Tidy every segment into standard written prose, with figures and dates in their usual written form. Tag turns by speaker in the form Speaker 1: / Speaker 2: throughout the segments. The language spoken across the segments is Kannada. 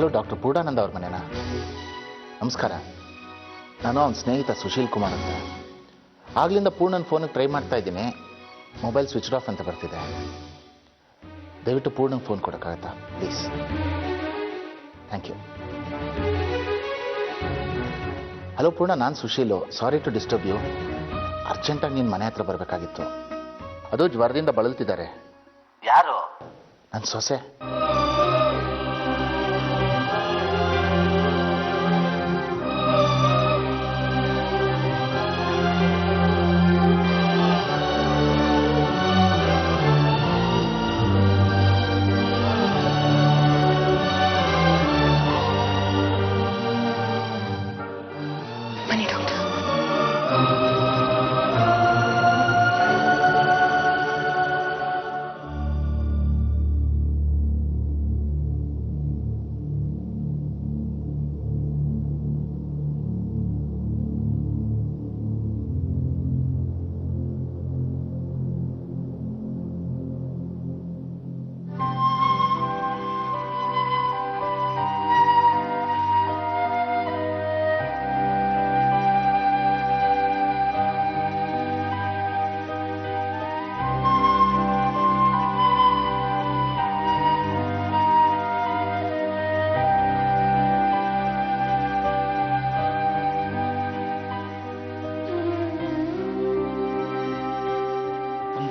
Speaker 1: ಹಲೋ, ಡಾಕ್ಟರ್ ಪೂರ್ಣಾನಂದ ಅವ್ರ ಮನೆನಾ? ನಮಸ್ಕಾರ. ನಾನು ಅವನ ಸ್ನೇಹಿತ ಸುಶೀಲ್ ಕುಮಾರ್ ಅಂತ. ಆಗ್ಲಿಂದ ಪೂರ್ಣನ ಫೋನಿಗೆ ಟ್ರೈ ಮಾಡ್ತಾ ಇದ್ದೀನಿ. ಮೊಬೈಲ್ ಸ್ವಿಚ್ ಆಫ್ ಅಂತ ಬರ್ತಿದೆ. ದಯವಿಟ್ಟು ಪೂರ್ಣಂಗೆ ಫೋನ್ ಕೊಡೋಕ್ಕಾಗತ್ತಾ please? Thank you. Hello Purna, ನಾನು ಸುಶೀಲು. Sorry to disturb you. ಅರ್ಜೆಂಟಾಗಿ ನೀನು ಮನೆ ಹತ್ರ ಬರಬೇಕಾಗಿತ್ತು. ಅದು ಜ್ವರದಿಂದ ಬಳಲ್ತಿದ್ದಾರೆ. ಯಾರು? ನನ್ನ ಸೊಸೆ.
Speaker 2: ಬನ್ನಿ ಡಾಕ್ಟರ್.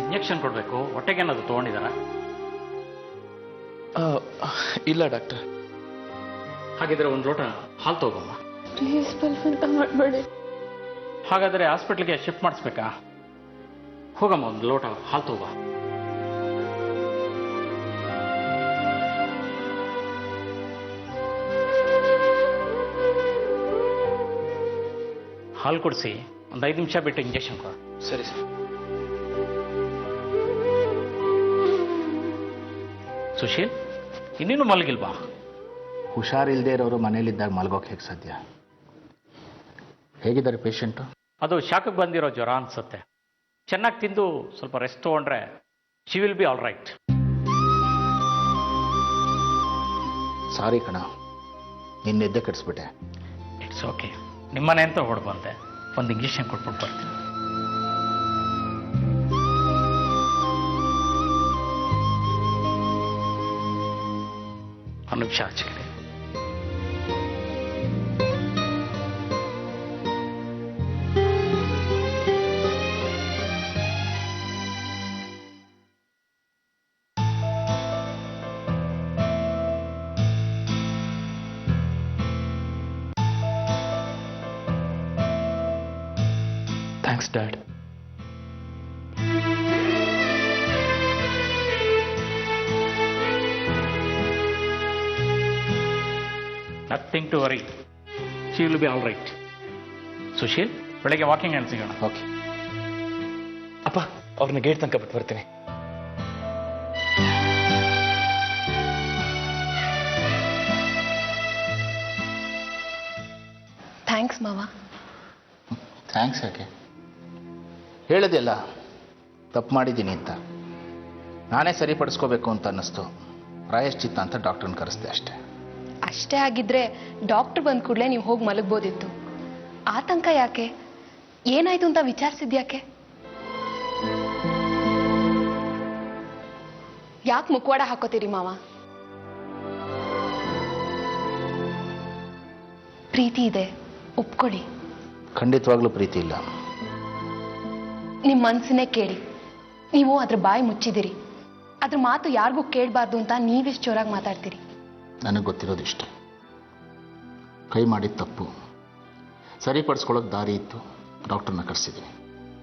Speaker 3: ಇಂಜೆಕ್ಷನ್ ಕೊಡಬೇಕು. ಹೊಟ್ಟೆಗೇನಾದ್ರು ತೊಗೊಂಡಿದ್ದಾರಾ?
Speaker 4: ಇಲ್ಲ ಡಾಕ್ಟರ್.
Speaker 3: ಹಾಗಿದ್ರೆ ಒಂದು ಲೋಟ ಹಾಲು ತಗೋಮ್ಮ.
Speaker 2: ಪ್ಲೀಸ್ ಬಲವಂತ ಮಾಡಬೇಡಿ.
Speaker 3: ಹಾಗಾದರೆ ಹಾಸ್ಪಿಟ್ಲಿಗೆ ಶಿಫ್ಟ್ ಮಾಡಿಸ್ಬೇಕಾ? ಹೋಗಮ್ಮ, ಒಂದು ಲೋಟ ಹಾಲು ತಗೋ. ಹಾಲು ಕುಡಿಸಿ ಒಂದು 5 ನಿಮಿಷ ಬಿಟ್ಟು ಇಂಜೆಕ್ಷನ್ ಕೊಡ.
Speaker 4: ಸರಿ ಸರ್.
Speaker 3: ಸುಶೀಲ್, ಇನ್ನೇನು ಮಲಗಿಲ್ವಾ?
Speaker 1: ಹುಷಾರಿಲ್ಲದೆ ಇರೋರು ಮನೇಲಿದ್ದಾಗ ಮಲ್ಗೋಕೆ ಹೇಗೆ ಸಾಧ್ಯ? ಹೇಗಿದ್ದಾರೆ ಪೇಷಂಟು?
Speaker 3: ಅದು ಶಾಖಕ್ಕೆ ಬಂದಿರೋ ಜ್ವರ ಅನ್ಸುತ್ತೆ. ಚೆನ್ನಾಗಿ ತಿಂದು ಸ್ವಲ್ಪ ರೆಸ್ಟ್ ತೊಗೊಂಡ್ರೆ she will be all right.
Speaker 1: Sorry ಕಣ, ನಿನ್ನೆದ್ದೆ ಕೆಡಿಸ್ಬಿಟ್ಟೆ.
Speaker 3: It's okay. ನಿಮ್ಮನೆ ಅಂತ ಹೊಡ್ ಬಂದೆ. ಒಂದು ಇಂಜೆಕ್ಷನ್ ಕೊಟ್ಬಿಟ್ಟು ಬರ್ತೀನಿ. ಒಂದು ನಿಮಿಷ ಆಚೆ.
Speaker 4: Thanks dad.
Speaker 3: Nothing to worry. She will be all right. Sushil, ಬೆಳಗ್ಗೆ ವಾಕಿಂಗ್ ಏನು ಸಿಗೋಣ.
Speaker 1: ಓಕೆ
Speaker 4: ಅಪ್ಪ, ಅವ್ರನ್ನ ಗೇಟ್ ತನಕ ಬಿಟ್ಟು ಬರ್ತೀನಿ.
Speaker 2: ಥ್ಯಾಂಕ್ಸ್ ಮಾವ.
Speaker 1: ಥ್ಯಾಂಕ್ಸ್ ಯಾಕೆ? ಹೇಳೋದಿಲ್ಲ ತಪ್ಪು ಮಾಡಿದ್ದೀನಿ ಅಂತ. ನಾನೇ ಸರಿಪಡಿಸ್ಕೋಬೇಕು ಅಂತ ಅನ್ನಿಸ್ತು. ಪ್ರಾಯಶ್ಚಿತ್ತ ಅಂತ ಡಾಕ್ಟ್ರನ್ನ ಕರೆಸ್ದೆ ಅಷ್ಟೇ.
Speaker 2: ಅಷ್ಟೇ ಆಗಿದ್ರೆ ಡಾಕ್ಟರ್ ಬಂದ ಕೂಡಲೇ ನೀವು ಹೋಗಿ ಮಲಗ್ಬೋದಿತ್ತು. ಆತಂಕ ಯಾಕೆ? ಏನಾಯ್ತು ಅಂತ ವಿಚಾರಿಸಿದ್ಯಾಕೆ? ಯಾಕೆ ಮುಖವಾಡ ಹಾಕೋತೀರಿ ಮಾವ? ಪ್ರೀತಿ ಇದೆ, ಒಪ್ಕೊಳ್ಳಿ.
Speaker 1: ಖಂಡಿತವಾಗ್ಲೂ ಪ್ರೀತಿ ಇಲ್ಲ.
Speaker 2: ನಿಮ್ಮ ಮನಸ್ಸನ್ನೇ ಕೇಳಿ. ನೀವು ಅದ್ರ ಬಾಯಿ ಮುಚ್ಚಿದಿರಿ. ಅದ್ರ ಮಾತು ಯಾರಿಗೂ ಕೇಳಬಾರ್ದು ಅಂತ ನೀವೆಷ್ಟು ಜೋರಾಗಿ ಮಾತಾಡ್ತೀರಿ.
Speaker 1: ನನಗೆ ಗೊತ್ತಿರೋದಿಷ್ಟೆ. ಕೈ ಮಾಡಿದ ತಪ್ಪು ಸರಿಪಡಿಸ್ಕೊಳ್ಳೋಕೆ ದಾರಿ ಇತ್ತು. ಡಾಕ್ಟರ್ನ ಕರೆಸಿದ್ದೀನಿ.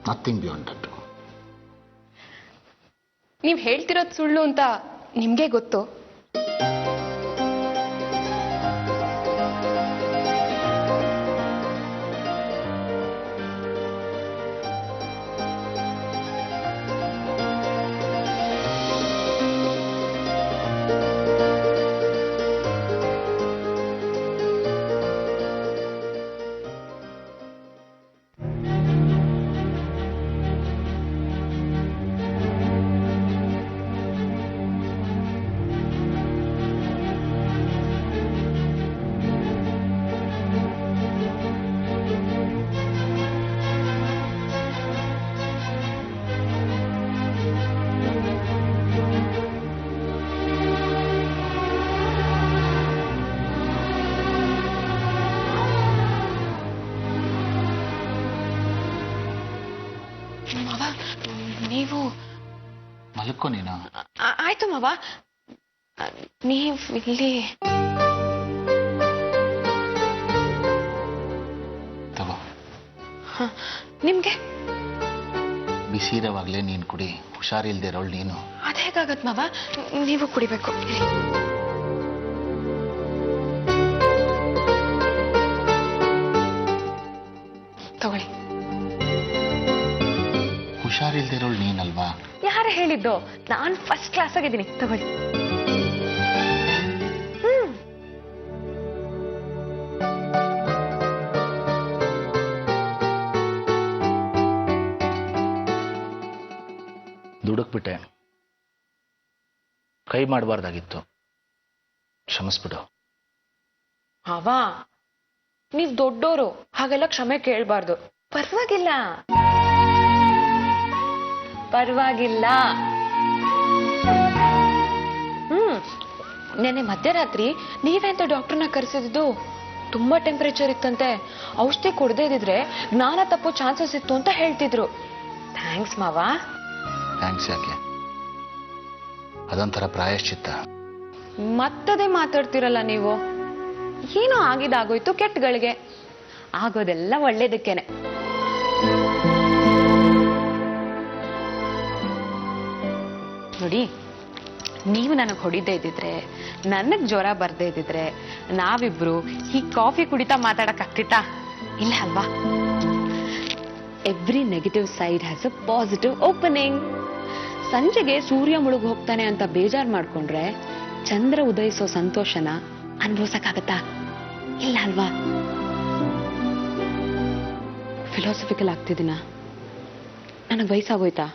Speaker 1: Nothing beyond that.
Speaker 2: ನೀವು ಹೇಳ್ತಿರೋದು ಸುಳ್ಳು ಅಂತ ನಿಮಗೆ ಗೊತ್ತು. ಮಾವ ನೀವು
Speaker 1: ಮಲ್ಕೋ ನೀನು.
Speaker 2: ಆಯ್ತು ಮಾವ, ನೀವು ಇಲ್ಲಿ
Speaker 1: ತಗೋ.
Speaker 2: ನಿಮ್ಗೆ
Speaker 1: ಬಿಸಿ ಇರೋವಾಗಲೇ ನೀನು ಕುಡಿ, ಹುಷಾರಿಲ್ದೇ ಇರೋಳು ನೀನು.
Speaker 2: ಅದ್ ಹೇಗಾಗತ್ ಮಾವ, ನೀವು ಕುಡಿಬೇಕು. ತಗೊಳ್ಳಿ.
Speaker 1: ಹುಷಾರಿಲ್ದೇ ಇರೋಳು ನೀನಲ್ವಾ?
Speaker 2: ಯಾರು ಹೇಳಿದ್ದು? ನಾನು ಫಸ್ಟ್ ಕ್ಲಾಸ್ ಆಗಿದ್ದೀನಿ. ತಗೊಳ್ಳಿ.
Speaker 1: ದುಡುಕ್ಬಿಟ್ಟೆ, ಕೈ ಮಾಡಬಾರ್ದಾಗಿತ್ತು, ಕ್ಷಮಿಸ್ಬಿಡು.
Speaker 5: ಅವ ನೀವ್ ದೊಡ್ಡೋರು, ಹಾಗೆಲ್ಲ ಕ್ಷಮೆ ಕೇಳ್ಬಾರ್ದು. ಪರವಾಗಿಲ್ಲ ಪರವಾಗಿಲ್ಲ. ನೆನ್ನೆ ಮಧ್ಯರಾತ್ರಿ ನೀವೆಂತ ಡಾಕ್ಟರ್ನ ಕರೆಸಿದ್ದು? ತುಂಬಾ ಟೆಂಪರೇಚರ್ ಇತ್ತಂತೆ. ಔಷಧಿ ಕೊಡದೇ ಇದ್ರೆ ಜ್ಞಾನ ತಪ್ಪೋ ಚಾನ್ಸಸ್ ಇತ್ತು ಅಂತ ಹೇಳ್ತಿದ್ರು. ಥ್ಯಾಂಕ್ಸ್ ಮಾವ.
Speaker 1: ಥ್ಯಾಂಕ್ಸ್ ಯಾಕೆ? ಅದೊಂಥರ ಪ್ರಾಯಶ್ಚಿತ್ತ.
Speaker 5: ಮತ್ತದೇ ಮಾತಾಡ್ತಿರಲ್ಲ ನೀವು. ಏನೋ ಆಗಿದಾಗೋಯ್ತು, ಕೆಟ್ಟಗಳಿಗೆ ಆಗೋದೆಲ್ಲ ಒಳ್ಳೇದಕ್ಕೇನೆ. ನೋಡಿ, ನೀವು ನನಗೆ ಹೊಡಿದೇ ಇದ್ದಿದ್ರೆ, ನನಗ್ ಜ್ವರ ಬರ್ದೇ ಇದ್ದಿದ್ರೆ ನಾವಿಬ್ರು ಈ ಕಾಫಿ ಕುಡಿತಾ ಮಾತಾಡಕ್ ಆಗ್ತಿತ್ತಾ? ಇಲ್ಲ ಅಲ್ವಾ? Every negative side has a positive opening. ಸಂಜೆಗೆ ಸೂರ್ಯ ಮುಳುಗ್ ಹೋಗ್ತಾನೆ ಅಂತ ಬೇಜಾರ್ ಮಾಡ್ಕೊಂಡ್ರೆ ಚಂದ್ರ ಉದಯಿಸೋ ಸಂತೋಷನ ಅನ್ಭವಿಸಕ್ಕಾಗತ್ತಾ? ಇಲ್ಲ ಅಲ್ವಾ? ಫಿಲಾಸಫಿಕಲ್ ಆಗ್ತಿದ್ದೀನ? ನನಗ್ ವಯಸ್ಸಾಗೋಯ್ತಾ?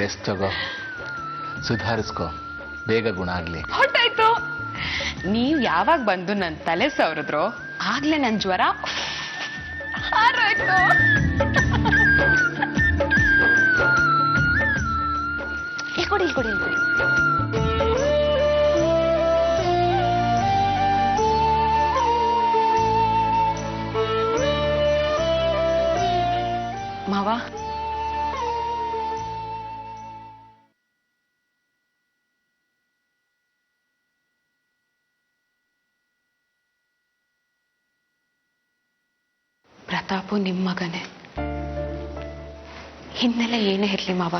Speaker 1: ರೆಸ್ಟ್ ತಗೋ, ಸುಧಾರಿಸ್ಕೋ, ಬೇಗ ಗುಣ ಆಗ್ಲಿ.
Speaker 5: ಹೊಟ್ಟಾಯ್ತು. ನೀವ್ ಯಾವಾಗ ಬಂದು ನನ್ ತಲೆ ಸವರಿದ್ರು ಆಗ್ಲೇ ನನ್ ಜ್ವರ ಹಾರೋಯ್ತು. ಇಲ್ಕೊಡಿ. ಮಾವ, ಪ್ರತಾಪು ನಿಮ್ಮ ಮಗನೇ. ಹಿನ್ನೆಲೆ ಏನೇ ಇರ್ಲಿ ಮಾವ,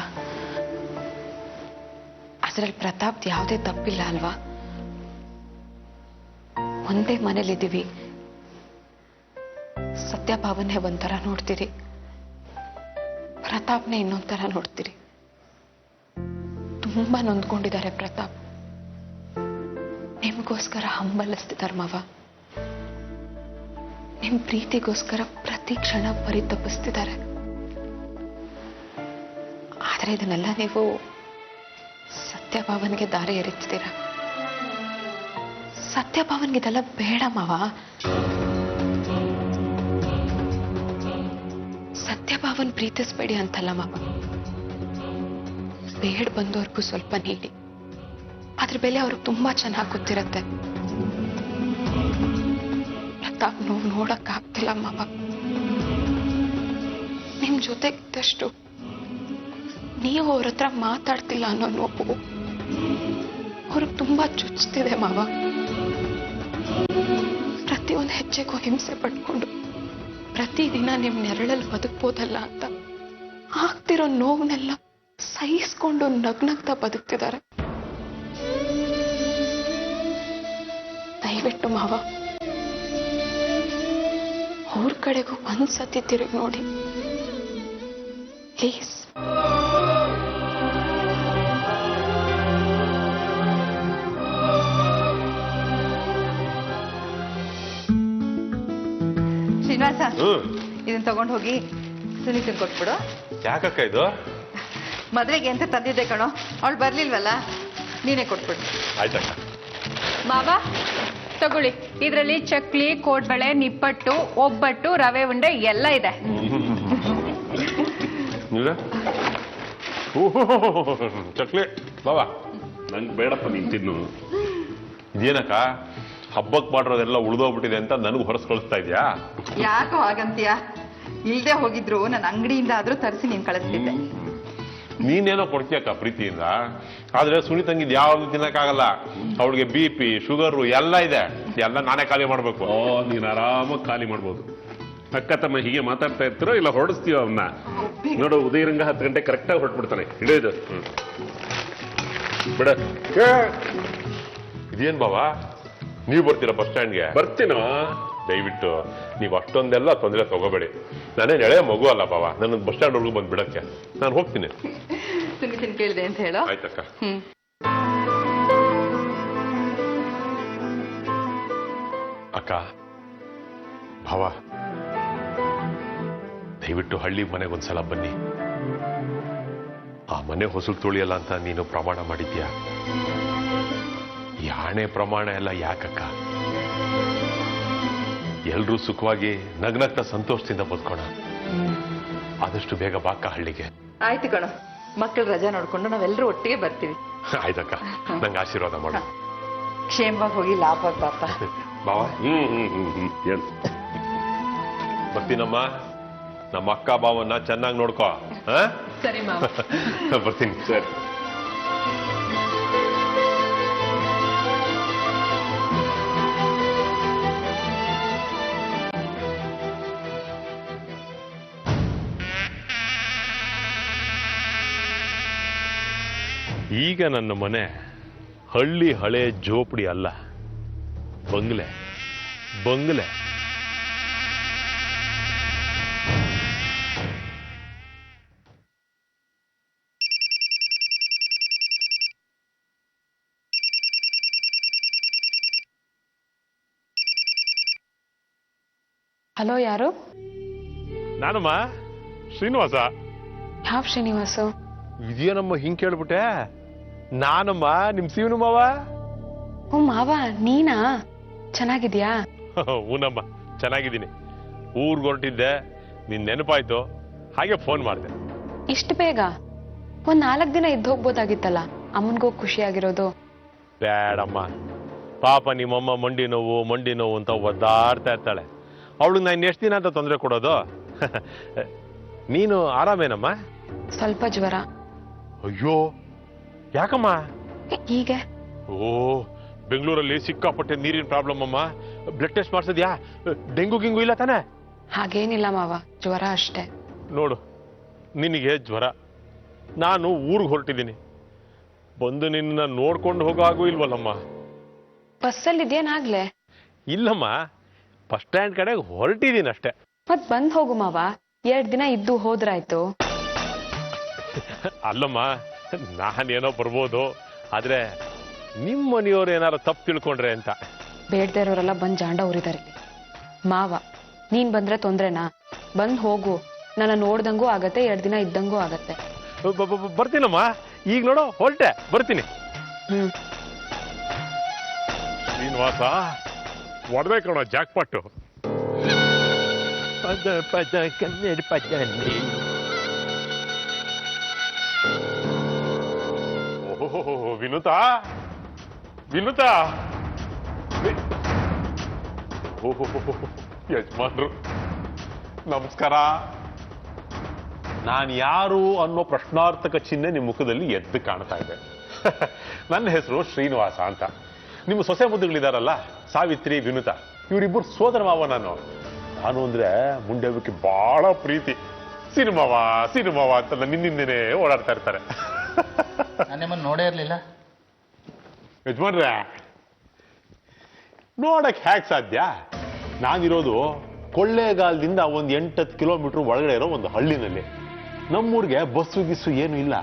Speaker 5: ಅದ್ರಲ್ಲಿ ಪ್ರತಾಪ್ ಯಾವುದೇ ತಪ್ಪಿಲ್ಲ ಅಲ್ವಾ? ಒಂದೇ ಮನೇಲಿದ್ದೀವಿ. ಸತ್ಯಭಾವನೆ ಒಂಥರ ನೋಡ್ತೀರಿ, ಪ್ರತಾಪ್ನೇ ಇನ್ನೊಂಥರ ನೋಡ್ತೀರಿ. ತುಂಬಾ ನೊಂದ್ಕೊಂಡಿದ್ದಾರೆ ಪ್ರತಾಪ್. ನಿಮಗೋಸ್ಕರ ಹಂಬಲಿಸ್ತಿದ್ದಾರೆ ಮಾವ. ನಿಮ್ ಪ್ರೀತಿಗೋಸ್ಕರ ಪ್ರತಿ ಕ್ಷಣ ಪರಿತಪಿಸ್ತಿದ್ದಾರೆ. ಆದ್ರೆ ಇದನ್ನೆಲ್ಲ ನೀವು ಸತ್ಯಭಾವನ್ಗೆ ದಾರಿ ಎರಿತಿದ್ದೀರ. ಸತ್ಯಭಾವನ್ಗೆ ಇದೆಲ್ಲ ಬೇಡ ಮಾವ. ಸತ್ಯಭಾವನ್ ಪ್ರೀತಿಸ್ಬೇಡಿ ಅಂತಲ್ಲ ಮಾವ, ಬೇಡ ಬಂದವ್ರಿಗೂ ಸ್ವಲ್ಪ ನೀಡಿ. ಅದ್ರ ಬೆಲೆ ಅವ್ರಿಗೆ ತುಂಬಾ ಚೆನ್ನಾಗಿ ಗೊತ್ತಿರತ್ತೆ. ಪ್ರತಾಪ್ ನೋವು ನೋಡಕ್ ಆಗ್ತಿಲ್ಲ ಮಾವ. ನಿಮ್ ಜೊತೆಗಿದ್ದಷ್ಟು ನೀವು ಅವ್ರ ಹತ್ರ ಮಾತಾಡ್ತಿಲ್ಲ ಅನ್ನೋ ನೋವು ಅವ್ರಿಗೆ ತುಂಬಾ ಚುಚ್ತಿದೆ ಮಾವ. ಪ್ರತಿಯೊಂದು ಹೆಜ್ಜೆಗೂ ಹಿಂಸೆ ಪಡ್ಕೊಂಡು ಪ್ರತಿದಿನ ನಿಮ್ ನೆರಳಲ್ಲಿ ಬದುಕ್ಬೋದಲ್ಲ ಅಂತ ಆಗ್ತಿರೋ ನೋವನ್ನೆಲ್ಲ ಸಹಿಸ್ಕೊಂಡು ನಗ್ನಗ್ತಾ ಬದುಕ್ತಿದ್ದಾರೆ. ದಯವಿಟ್ಟು ಮಾವ, ಅವ್ರ ಕಡೆಗೂ ಒಂದ್ಸತಿ ತಿರುಗಿ ನೋಡಿ ಪ್ಲೀಸ್.
Speaker 6: ಶ್ರೀನಿವಾಸ, ಇದನ್ನ ತಗೊಂಡು ಹೋಗಿ ಸುನೀತನ್ ಕೊಟ್ಬಿಡು.
Speaker 7: ಯಾಕಕ್ಕ ಇದು?
Speaker 6: ಮದ್ವೆಗೆ ಅಂತ ತಂದಿದ್ದೆ ಕಣೋ, ಅವಳು ಬರ್ಲಿಲ್ವಲ್ಲ, ನೀನೇ ಕೊಟ್ಬಿಡು.
Speaker 7: ಆಯ್ತಕ್ಕ.
Speaker 5: ಮಾವ ತಗೊಳ್ಳಿ, ಇದರಲ್ಲಿ ಚಕ್ಲಿ, ಕೋಡ್ಬಳೆ, ನಿಪ್ಪಟ್ಟು, ಒಬ್ಬಟ್ಟು, ರವೆ ಉಂಡೆ ಎಲ್ಲ ಇದೆ.
Speaker 7: ಚಕ್ಲಿ ಬಾವಾ ನಂಗೆ ಬೇಡಪ್ಪ ನೀನು ತಿನ್ನು. ಇದೇನಕ್ಕ ಹಬ್ಬಕ್ಕೆ ಮಾಡಿರೋದೆಲ್ಲ ಉಳಿದೋಗ್ಬಿಟ್ಟಿದೆ ಅಂತ ನನಗೂ ಹೊರಸ್ ಕಳಿಸ್ತಾ ಇದೆಯಾ?
Speaker 6: ಯಾಕೋ ಹಾಗಂತೀಯ? ಇಲ್ದೆ ಹೋಗಿದ್ರು ನನ್ನ ಅಂಗಡಿಯಿಂದ ಆದ್ರೂ ತರಿಸಿ ನೀನ್ ಕಳಿಸ್ತಿದ್ದೆ.
Speaker 7: ನೀನೇನೋ ಕೊಡ್ತೀಯಕ್ಕ ಪ್ರೀತಿಯಿಂದ, ಆದ್ರೆ ಸುನಿತಂಗಿದ್ ಯಾವ್ದು ತಿನ್ನಕ್ಕಾಗಲ್ಲ. ಅವಳಿಗೆ BP ಶುಗರು ಎಲ್ಲ ಇದೆ, ಎಲ್ಲ ನಾನೇ ಖಾಲಿ ಮಾಡ್ಬೇಕು. ನೀನ್ ಆರಾಮಾಗಿ ಖಾಲಿ ಮಾಡ್ಬೋದು. ಅಕ್ಕ ತಮ್ಮ ಹೀಗೆ ಮಾತಾಡ್ತಾ ಇರ್ತೀರೋ ಇಲ್ಲ ಹೊರಡಿಸ್ತೀವ ಅವನ್ನ? ನೋಡು ಉದಯರಂಗ 10 ಗಂಟೆ ಕರೆಕ್ಟಾಗಿ ಹೊರಟ್ಬಿಡ್ತಾನೆ. ಹಿಡಿಯೋದು ಬಿಡ. ಇದೇನ್ ಬಾವಾ ನೀವು ಬರ್ತೀರಾ ಬಸ್ ಸ್ಟ್ಯಾಂಡ್ಗೆ? ಬರ್ತೀನೋ. ದಯವಿಟ್ಟು ನೀವು ಅಷ್ಟೊಂದೆಲ್ಲ ತೊಂದರೆ ತಗೋಬೇಡಿ. ನಾನೇನು ಎಳೆ ಮಗು ಅಲ್ಲ ಬಾವಾ, ನನ್ನ ಬಸ್ ಸ್ಟ್ಯಾಂಡ್ ವರ್ಗೂ ಬಂದು ಬಿಡಕ್ಕೆ ನಾನು ಹೋಗ್ತೀನಿ.
Speaker 6: ಸುನಿತಿನ್ ಕೇಳಿದೆ ಅಂತ ಹೇಳೋ.
Speaker 7: ಆಯ್ತಕ್ಕ. ಅಕ್ಕ ಭಾವ ದಯವಿಟ್ಟು ಹಳ್ಳಿ ಮನೆಗೊಂದ್ಸಲ ಬನ್ನಿ. ಆ ಮನೆ ಹೊಸಲು ತುಳಿಯಲ್ಲ ಅಂತ ನೀನು ಪ್ರಮಾಣ ಮಾಡಿದ್ಯಾ? ಈ ಆಣೆ ಪ್ರಮಾಣ ಎಲ್ಲ ಯಾಕಕ್ಕ? ಎಲ್ರೂ ಸುಖವಾಗಿ ನಗ್ನಗ್ನ ಸಂತೋಷದಿಂದ ಬದುಕೋಣ. ಆದಷ್ಟು ಬೇಗ ಬಾಕ ಹಳ್ಳಿಗೆ.
Speaker 6: ಆಯ್ತು ಕಣೋ, ಮಕ್ಕಳು ರಜಾ ನೋಡ್ಕೊಂಡು ನಾವೆಲ್ಲರೂ ಒಟ್ಟಿಗೆ ಬರ್ತೀವಿ.
Speaker 7: ಆಯ್ತಕ್ಕ, ನಂಗೆ ಆಶೀರ್ವಾದ ಮಾಡು.
Speaker 6: ಕ್ಷೇಮವಾಗಿ ಹೋಗಿ ಲಾಭವಾಗಿ ಪಾಪ.
Speaker 7: ಬಾವ ಏನು ಬರ್ತೀನಮ್ಮ. ನಮ್ಮ ಅಕ್ಕ ಬಾವನ್ನ ಚೆನ್ನಾಗಿ ನೋಡ್ಕೋ.
Speaker 6: ಸರಿ ಮಾವ.
Speaker 7: ಬರ್ತೀನಿ. ಸರಿ. ಈಗ ನನ್ನ ಮನೆ ಹಳ್ಳಿ ಹಳೆ ಜೋಪಡಿ ಅಲ್ಲ, ಬಂಗ್ಲೆ. ಬಂಗ್ಲೆ.
Speaker 2: ಹಲೋ, ಯಾರು?
Speaker 7: ನಾನಮ್ಮ ಶ್ರೀನಿವಾಸ.
Speaker 2: ಯಾವ ಶ್ರೀನಿವಾಸು?
Speaker 7: ಇದೇನಮ್ಮ ಹಿಂಗ್ ಕೇಳ್ಬಿಟ್ಟೆ? ನಾನಮ್ಮ ನಿಮ್ ಸೀವನು ಮಾವ.
Speaker 2: ಓ ಮಾವ, ನೀನಾ? ಚೆನ್ನಾಗಿದ್ಯಾ?
Speaker 7: ಹೂನಮ್ಮ ಚೆನ್ನಾಗಿದ್ದೀನಿ. ಊರ್ಗ್ ಹೊರಟಿದ್ದೆ, ನಿನ್ ನೆನಪಾಯ್ತು, ಹಾಗೆ ಫೋನ್ ಮಾಡಿದೆ.
Speaker 2: ಇಷ್ಟು ಬೇಗ? ಒಂದ್ 4 ದಿನ ಇದ್ದು ಹೋಗ್ಬೋದಾಗಿತ್ತಲ್ಲ, ಅಮ್ಮನ್ಗೂ ಖುಷಿಯಾಗಿರೋದು.
Speaker 7: ಬೇಡಮ್ಮ, ಪಾಪ ನಿಮ್ಮಮ್ಮ ಮಂಡಿ ನೋವು ಅಂತ ಒದ್ದಾಡ್ತಾ ಇರ್ತಾಳೆ. ಅವಳಿಗೆ ನಾನು ಎಷ್ಟು ದಿನ ಅಂತ ತೊಂದರೆ ಕೊಡೋದು? ನೀನು ಆರಾಮೇನಮ್ಮ?
Speaker 2: ಸ್ವಲ್ಪ ಜ್ವರ.
Speaker 7: ಅಯ್ಯೋ ಯಾಕಮ್ಮ?
Speaker 2: ಹೀಗೆ.
Speaker 7: ಓ, ಬೆಂಗಳೂರಲ್ಲಿ ಸಿಕ್ಕಾಪಟ್ಟೆ ನೀರಿನ ಪ್ರಾಬ್ಲಮ್ ಅಮ್ಮ. ಬ್ಲಡ್ ಟೆಸ್ಟ್ ಮಾಡಿಸಿದ್ಯಾ? ಡೆಂಗು ಗಿಂಗು ಇಲ್ಲ ತಾನೆ?
Speaker 2: ಹಾಗೇನಿಲ್ಲ ಮಾವ, ಜ್ವರ ಅಷ್ಟೇ.
Speaker 7: ನೋಡು, ನಿನಗೆ ಜ್ವರ, ನಾನು ಊರಿಗೆ ಹೊರಟಿದ್ದೀನಿ. ಬಂದು ನಿನ್ನ ನೋಡ್ಕೊಂಡು ಹೋಗೋ ಹಾಗೂ ಇಲ್ವಲ್ಲಮ್ಮ?
Speaker 2: ಬಸ್ಸಲ್ಲಿದ್ಯೇನಾಗ್ಲೇ?
Speaker 7: ಇಲ್ಲಮ್ಮ, ಬಸ್ ಸ್ಟ್ಯಾಂಡ್ ಕಡೆ ಹೊರಟಿದ್ದೀನಿ ಅಷ್ಟೇ.
Speaker 2: ಮತ್ ಬಂದ್ ಹೋಗು ಮಾವ, 2 ದಿನ ಇದ್ದು ಹೋದ್ರಾಯ್ತು.
Speaker 7: ಅಲ್ಲಮ್ಮ, ನಾನೇನೋ ಬರ್ಬೋದು, ಆದ್ರೆ ನಿಮ್ಮ ಮನೆಯವ್ರು ಏನಾರು ತಪ್ಪು ತಿಳ್ಕೊಂಡ್ರೆ ಅಂತ.
Speaker 2: ಬೇಡದೇ ಇರೋರೆಲ್ಲ ಬಂದ್ ಜಾಂಡ ಉರಿದಾರೆ. ಮಾವ, ನೀನ್ ಬಂದ್ರೆ ತೊಂದ್ರೆನಾ? ಬಂದ್ ಹೋಗು, ನನ್ನ ನೋಡ್ದಂಗೂ ಆಗತ್ತೆ, 2 ದಿನ ಇದ್ದಂಗೂ ಆಗತ್ತೆ.
Speaker 7: ಬರ್ತೀನಮ್ಮ, ಈಗ ನೋಡು ಹೊರಟೆ, ಬರ್ತೀನಿ. ಶ್ರೀನಿವಾಸ ಹೊಡೆದೇ ಕಣೋ ಜಾಕ್ಪಾಟು. ಓಹೋ, ವಿನುತಾ ವಿನುತಾ. ಯಜಮಾನ್ರು ನಮಸ್ಕಾರ. ನಾನು ಯಾರು ಅನ್ನೋ ಪ್ರಶ್ನಾರ್ಥಕ ಚಿಹ್ನೆ ನಿಮ್ಮ ಮುಖದಲ್ಲಿ ಎದ್ದು ಕಾಣ್ತಾ ಇದೆ. ನನ್ನ ಹೆಸರು ಶ್ರೀನಿವಾಸ ಅಂತ. ನಿಮ್ಮ ಸೊಸೆ ಮುದ್ದುಗಳಿದಾರಲ್ಲ, ಸಾವಿತ್ರಿ, ವಿನುತಾ, ಇವರಿಬ್ಬರು ಸೋದರ ಮಾವ. ನಾನು ಅಂದ್ರೆ ಮುಂಡೆಬ್ಬಕ್ಕೆ ಬಹಳ ಪ್ರೀತಿ. ಸಿನಿಮಾವ ಅಂತ ನಿನ್ನಿಂದನೇ ಓಡಾಡ್ತಾ ಇರ್ತಾರೆ.
Speaker 1: ನಾನೇಮನ್ ನೋಡೇ ಇರ್ಲಿಲ್ಲ.
Speaker 7: ಯಜಮಾನ್ರೆ, ನೋಡಕ್ ಹೇಗ್ ಸಾಧ್ಯ? ನಾನಿರೋದು ಕೊಳ್ಳೇಗಾಲದಿಂದ ಒಂದು 8-10 ಕಿಲೋಮೀಟರ್ ಒಳಗಡೆ ಇರೋ ಒಂದು ಹಳ್ಳಿನಲ್ಲಿ. ನಮ್ಮೂರಿಗೆ ಬಸ್ಸು ಗಿಸ್ಸು ಏನು ಇಲ್ಲ,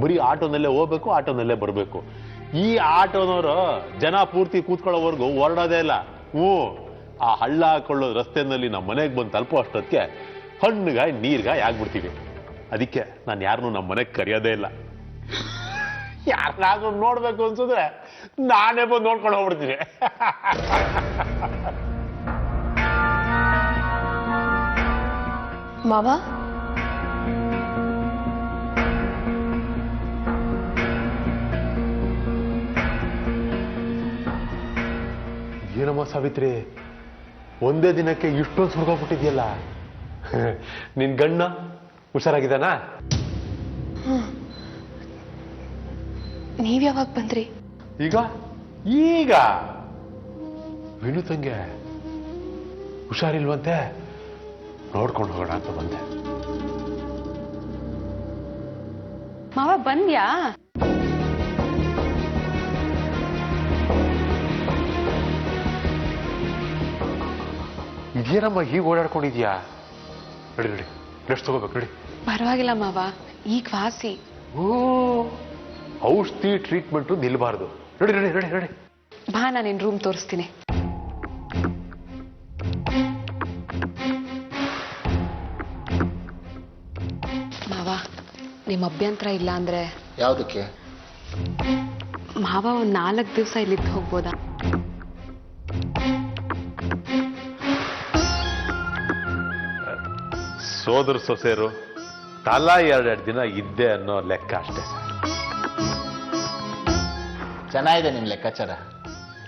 Speaker 7: ಬರೀ ಆಟೋನಲ್ಲೇ ಹೋಗ್ಬೇಕು, ಆಟೋನಲ್ಲೇ ಬರಬೇಕು. ಈ ಆಟೋನವರು ಜನ ಪೂರ್ತಿ ಕೂತ್ಕೊಳ್ಳೋವರೆಗೂ ಹೊರಡೋದೇ ಇಲ್ಲ. ಆ ಹಳ್ಳ ಹಾಕೊಳ್ಳೋ ರಸ್ತೆನಲ್ಲಿ ನಮ್ಮ ಮನೆಗೆ ಬಂದು ತಲುಪೋ ಅಷ್ಟೊತ್ತಿಗೆ ಹಣ್ಣುಗಾಯಿ ನೀರ್ಗಾಯಿ ಆಗ್ಬಿಡ್ತೀವಿ. ಅದಕ್ಕೆ ನಾನು ಯಾರನ್ನೂ ನಮ್ಮ ಮನೆಗೆ ಕರೆಯೋದೇ ಇಲ್ಲ. ಯಾರನ್ನಾದ್ರೂ ನೋಡ್ಬೇಕು ಅನ್ಸಿದ್ರೆ ನಾನೇ ಬಂದು ನೋಡ್ಕೊಂಡು ಹೋಗ್ಬಿಡ್ತೀನಿ.
Speaker 2: ಮಾವ,
Speaker 7: ಏನಮ್ಮ ಸಾವಿತ್ರಿ, ಒಂದೇ ದಿನಕ್ಕೆ ಇಷ್ಟೊಂದು ಸುಡ್ಕೊಂಡ್ಬಿಟ್ಟಿದ್ಯಲ್ಲ. ನಿನ್ ಗಣ್ಣ ಹುಷಾರಾಗಿದ್ದಾನ?
Speaker 2: ನೀವ್ ಯಾವಾಗ ಬಂದ್ರಿ?
Speaker 7: ಈಗ ಈಗ ವಿನು ತಂಗೆ ಹುಷಾರಿಲ್ವಂತೆ, ನೋಡ್ಕೊಂಡು ಹೋಗೋಣ ಅಂತ ಬಂದೆ.
Speaker 5: ಮಾವ ಬಂದ್ಯಾ?
Speaker 7: ಇದೇನಮ್ಮ ಹೀಗೆ ಓಡಾಡ್ಕೊಂಡಿದ್ಯಾ? ನಡಿ ನಡಿ, ರೆಸ್ಟ್ ತಗೋಬೇಕು, ನಡಿ.
Speaker 5: ಪರವಾಗಿಲ್ಲ ಮಾವ, ಈಗ ವಾಸಿ.
Speaker 7: ಓ, ಔಷಧಿ ಟ್ರೀಟ್ಮೆಂಟು ನಿಲ್ಬಾರ್ದು. ನಡಿ ನಡಿ ನಡಿ ನಡಿ.
Speaker 5: ಬಾ, ನಾನು ನಿನ್ ರೂಮ್ ತೋರಿಸ್ತೀನಿ. ಮಾವ, ನಿಮ್ಮ ಅಭ್ಯಂತರ ಇಲ್ಲ ಅಂದ್ರೆ
Speaker 1: ಯಾವುದಕ್ಕೆ?
Speaker 5: ಮಾವ ಒಂದ್ 4 ದಿವಸ ಇಲ್ಲಿದ್ದು ಹೋಗ್ಬೋದಾ?
Speaker 7: ಸೋದರ ಸೊಸೆರು ತಲಾ 2 ದಿನ ಇದ್ದೆ ಅನ್ನೋ ಲೆಕ್ಕ ಅಷ್ಟೇ.
Speaker 1: ಚೆನ್ನಾಗಿದೆ ನಿಮ್ಮ ಲೆಕ್ಕಾಚಾರ.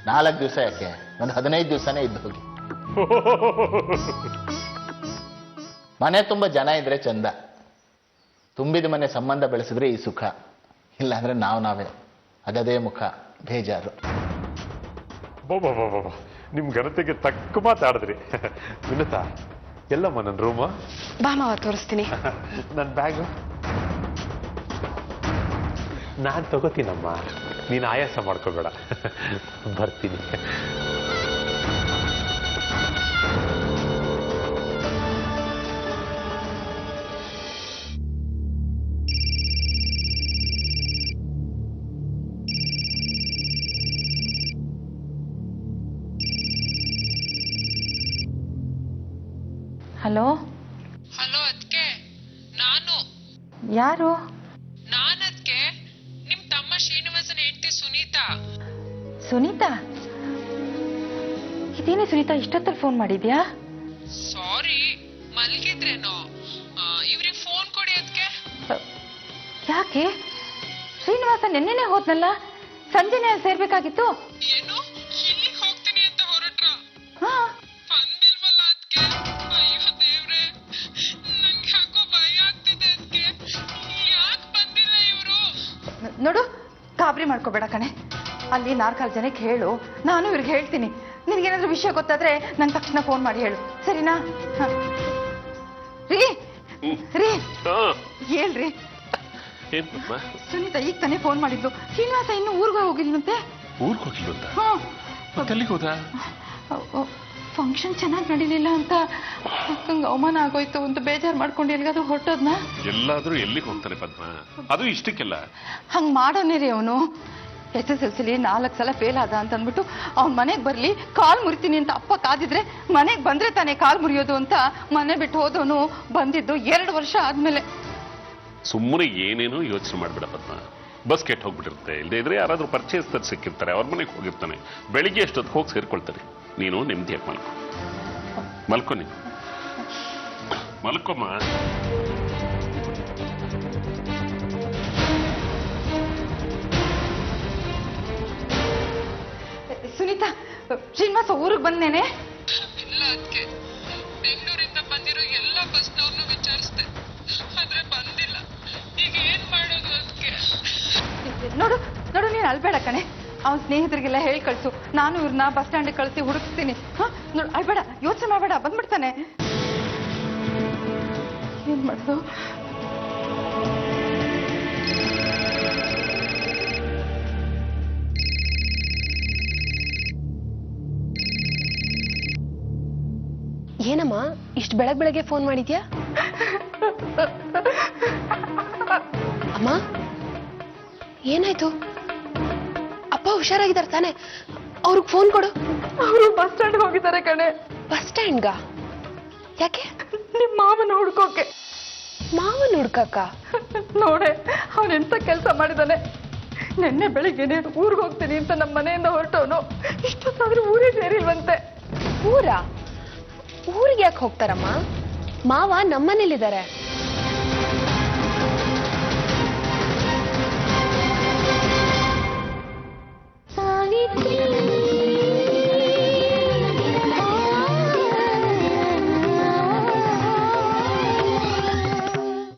Speaker 1: 4 ದಿವಸ ಯಾಕೆ, ಒಂದು 15 ದಿವಸನೇ ಇದ್ದು ಹೋಗಿ. ಮನೆ ತುಂಬ ಜನ ಇದ್ರೆ ಚಂದ. ತುಂಬಿದ ಮನೆ ಸಂಬಂಧ ಬೆಳೆಸಿದ್ರೆ ಈ ಸುಖ, ಇಲ್ಲಾಂದ್ರೆ ನಾವೇ ಅದೇ ಮುಖ, ಬೇಜಾರು.
Speaker 7: ನಿಮ್ ಘನತೆಗೆ ತಕ್ಕ ಮಾತಾಡಿದ್ರಿ. ವಿನುತಾ, ಎಲ್ಲಮ್ಮ ನನ್ನ ರೂಮ?
Speaker 5: ಬಾ ಮಾವ, ತೋರಿಸ್ತೀನಿ.
Speaker 7: ನನ್ನ ಬ್ಯಾಗು ನಾನ್ ತಗೋತೀನಮ್ಮ, ನೀನು ಆಯಾಸ ಮಾಡ್ಕೋಬೇಡ. ಬರ್ತೀನಿ.
Speaker 6: ಹಲೋ
Speaker 8: ಹಲೋ ಅದ್ಕೆ, ನಾನು
Speaker 6: ಯಾರು?
Speaker 8: ನಾನದ್ಕೆ ನಿಮ್ ತಮ್ಮ ಶ್ರೀನಿವಾಸನ ಹೆಂಡತಿ ಸುನೀತಾ.
Speaker 6: ಸುನೀತಾ? ಇದೇನೇ ಸುನೀತಾ, ಇಷ್ಟೊತ್ತಲ್ಲಿ ಫೋನ್ ಮಾಡಿದ್ಯಾ?
Speaker 8: ಸಾರಿ, ಮಲ್ಗಿದ್ರೇನೋ. ಇವ್ರಿಗೆ ಫೋನ್ ಕೊಡಿ ಅದ್ಕೆ.
Speaker 6: ಯಾಕೆ? ಶ್ರೀನಿವಾಸ ನೆನ್ನೆನೆ ಹೋದ್ನಲ್ಲ, ಸಂಜೆನೆ ಅಲ್ಲಿ ಸೇರ್ಬೇಕಾಗಿತ್ತು.
Speaker 8: ಏನು, ಇಲ್ಲಿಗೆ ಹೋಗ್ತೀನಿ ಅಂತ ಹೊರಟ್ರ?
Speaker 6: ಹಾ,
Speaker 8: ಬಂದಿಲ್ವಲ್ಲ ಅದ್ಕೆ. ಅಯ್ಯೋ ದೇವ್ರೆ, ನನ್ಗೆ ಯಾಕೋ ಭಯ ಆಗ್ತಿದೆ ಅದ್ಕೆ. ಯಾಕೆ ಬಂದಿಲ್ಲ ಇವರು?
Speaker 6: ನೋಡು, ಗಾಬರಿ ಮಾಡ್ಕೋಬೇಡ ಕಣೆ. ಅಲ್ಲಿ 4 ಜನಕ್ಕೆ ಹೇಳು, ನಾನು ಇವ್ರಿಗೆ ಹೇಳ್ತೀನಿ. ನಿನಗೇನಾದ್ರೂ ವಿಷಯ ಗೊತ್ತಾದ್ರೆ ನಂಗೆ ತಕ್ಷಣ ಫೋನ್ ಮಾಡಿ ಹೇಳು, ಸರಿನಾ? ಹ. ರೀ ರೀ, ಹೇಳ್ರಿ. ಸುನೀತಾ ಈಗ ತಾನೇ ಫೋನ್ ಮಾಡಿದ್ಲು. ಶ್ರೀನಿವಾಸ ಇನ್ನು ಊರ್ಗೆ ಹೋಗಿಲ್ವಂತೆ.
Speaker 7: ಊರ್ಗ್ ಹೋಗಿಲ್ವಂತ?
Speaker 6: ಹಾ,
Speaker 7: ಹೋದ?
Speaker 6: ಫಂಕ್ಷನ್ ಚೆನ್ನಾಗಿ ನಡೀಲಿಲ್ಲ ಅಂತ ಅಕ್ಕಂಗೆ ಅವಮಾನ ಆಗೋಯ್ತು ಅಂತ ಬೇಜಾರು ಮಾಡ್ಕೊಂಡು ಎಲ್ಲಿಗಾದ್ರೂ ಹೊರಟೋದ್ನ?
Speaker 9: ಎಲ್ಲಾದ್ರೂ ಎಲ್ಲಿಗೆ ಹೋಗ್ತಾನೆ ಪದ್ಮ, ಅದು ಇಷ್ಟಕ್ಕೆಲ್ಲ.
Speaker 6: ಹಂಗ್ ಮಾಡೋನೇ ರೀ ಅವನು. SSLC 4 ಸಲ ಫೇಲ್ ಆದ ಅಂತ ಅಂದ್ಬಿಟ್ಟು ಅವ್ನ ಮನೆಗೆ ಬರ್ಲಿ, ಕಾಲ್ ಮುರಿತೀನಿ ಅಂತ ಅಪ್ಪ ಕಾದಿದ್ರೆ ಮನೆಗೆ ಬಂದ್ರೆ ತಾನೇ ಕಾಲ್ ಮುರಿಯೋದು ಅಂತ ಮನೆ ಬಿಟ್ಟು ಹೋದವನು ಬಂದಿದ್ದು 2 ವರ್ಷ ಆದ್ಮೇಲೆ.
Speaker 9: ಸುಮ್ಮನೆ ಏನೇನೋ ಯೋಚನೆ ಮಾಡ್ಬೇಡ ಪದ್ಮ. ಬಸ್ ಕೆಟ್ಟ ಹೋಗ್ಬಿಟ್ಟಿರುತ್ತೆ, ಇಲ್ಲದೆ ಇದ್ರೆ ಯಾರಾದ್ರೂ ಪರ್ಚೇಸ್ ಸಿಕ್ಕಿರ್ತಾರೆ, ಅವ್ರ ಮನೆಗೆ ಹೋಗಿರ್ತಾನೆ. ಬೆಳಿಗ್ಗೆ ಎಷ್ಟೊತ್ತು ಹೋಗಿ ಸೇರ್ಕೊಳ್ತಾರೆ. ನೀನು ನೆಮ್ಮದಿಯಾಗಿ ಮಲ್ಕೊ ನೀನು ಮಲ್ಕೊಮ್ಮ.
Speaker 6: ಸುನೀತಾ, ಶ್ರೀನಿವಾಸ ಊರಿಗೆ ಬಂದೇನೆ?
Speaker 8: ಇಲ್ಲ ಅದ್ಕೆ, ಬೆಂಗಳೂರಿಂದ ಬಂದಿರೋ ಎಲ್ಲ ಬಸ್ನವ್ರನ್ನು ವಿಚಾರಿಸ್ದೆ, ಆದ್ರೆ ಬಂದಿಲ್ಲ. ಈಗ ಏನ್ ಮಾಡೋದು ಅದ್ಕೆ?
Speaker 6: ನೋಡು ನೋಡು, ನೀನು ಅಳ್ಬೇಡ ಕಣೆ. ಅವನ ಸ್ನೇಹಿತರಿಗೆಲ್ಲ ಹೇಳಿ ಕಳ್ಸು, ನಾನು ಇವ್ರನ್ನ ಬಸ್ ಸ್ಟ್ಯಾಂಡಿಗೆ ಕಳಿಸಿ ಹುಡುಕ್ತೀನಿ. ಹಾ, ನೋಡು, ಅಳ್ಬೇಡ, ಯೋಚನೆ ಮಾಡಬೇಡ, ಬಂದ್ಬಿಡ್ತಾನೆ. ಏನ್ ಮಾಡೋದು?
Speaker 2: ಏನಮ್ಮ ಇಷ್ಟು ಬೆಳಗ್ಗೆ ಫೋನ್ ಮಾಡಿದ್ಯಾ? ಅಮ್ಮ, ಏನಾಯ್ತು? ಅಪ್ಪ ಹುಷಾರಾಗಿದ್ದಾರೆ ತಾನೆ? ಅವ್ರಿಗೆ ಫೋನ್ ಕೊಡು.
Speaker 6: ಅವರು ಬಸ್ ಸ್ಟ್ಯಾಂಡ್ ಹೋಗಿದ್ದಾರೆ ಕಣೆ.
Speaker 2: ಬಸ್ ಸ್ಟ್ಯಾಂಡ್ಗ? ಯಾಕೆ?
Speaker 6: ನಿಮ್ಮ ಮಾವನ ಹುಡ್ಕೋಕೆ.
Speaker 2: ಮಾವನ್ ಹುಡ್ಕಕ್ಕ?
Speaker 6: ನೋಡೆ, ಅವನೆಂತ ಕೆಲಸ ಮಾಡಿದಾನೆ. ನಿನ್ನೆ ಬೆಳಿಗ್ಗೆನೆ ಊರಿಗೆ ಹೋಗ್ತೀನಿ ಅಂತ ನಮ್ಮ ಮನೆಯಿಂದ ಹೊರಟವನು ಇಷ್ಟೊತ್ತಾದ್ರೂ ಊರೇ ಸೇರಿಲ್ವಂತೆ.
Speaker 2: ಊರಿಗೆ ಯಾಕೆ ಹೋಗ್ತಾರಮ್ಮ? ಮಾವ ನಮ್ಮನೇಲಿದ್ದಾರೆ.